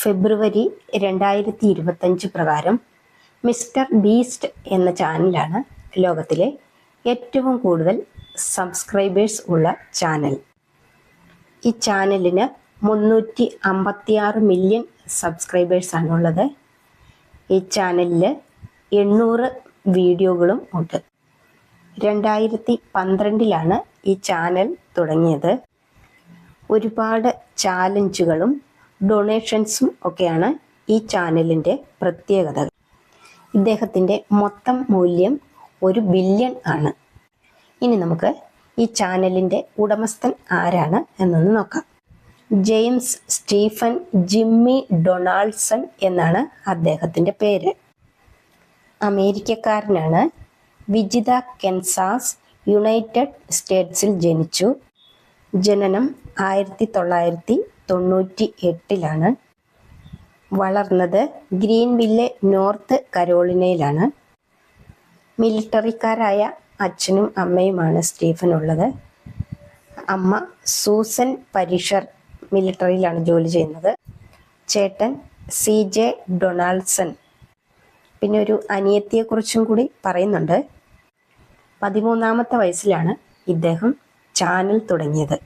ഫെബ്രുവരി 2025 പ്രകാരം mister beast എന്ന ചാനലാണ് ലോകത്തിലെ ഏറ്റവും കൂടുതൽ സബ്സ്ക്രൈബേഴ്സ് ഉള്ള ചാനൽ. ഈ ചാനലിന് 356 മില്യൺ സബ്സ്ക്രൈബേഴ്സാണുള്ളത്. ഈ ചാനലിൽ 800 വീഡിയോകളും ഉണ്ട്. 2012 ഈ ചാനൽ തുടങ്ങിയത്. ഒരുപാട് ചാലഞ്ചുകളും ഡൊണേഷൻസും ഒക്കെയാണ് ഈ ചാനലിൻ്റെ പ്രത്യേകത. ഇദ്ദേഹത്തിൻ്റെ മൊത്തം മൂല്യം 1 ബില്യൺ ആണ്. ഇനി നമുക്ക് ഈ ചാനലിൻ്റെ ഉടമസ്ഥൻ ആരാണ് എന്നൊന്ന് നോക്കാം. ജെയിംസ് സ്റ്റീഫൻ ജിമ്മി ഡൊണാൾഡ്സൺ എന്നാണ് അദ്ദേഹത്തിൻ്റെ പേര്. അമേരിക്കക്കാരനാണ്. വിജിത, കൻസാസ്, യുണൈറ്റഡ് സ്റ്റേറ്റ്സിൽ ജനിച്ചു. ജനനം 1998 വളർന്നത് ഗ്രീൻവില്ലെ, നോർത്ത് കരോളിനയിലാണ്. മിലിട്ടറിക്കാരായ അച്ഛനും അമ്മയുമാണ് സ്റ്റീഫനുള്ളത്. അമ്മ സൂസൻ പരിഷർ മിലിട്ടറിയിലാണ് ജോലി ചെയ്യുന്നത്. ചേട്ടൻ CJ ഡൊണാൾഡ്സൺ. പിന്നെ ഒരു അനിയത്തിയെക്കുറിച്ചും കൂടി പറയുന്നുണ്ട്. 13-ാമത്തെ വയസ്സിലാണ് ഇദ്ദേഹം ചാനൽ തുടങ്ങിയത്.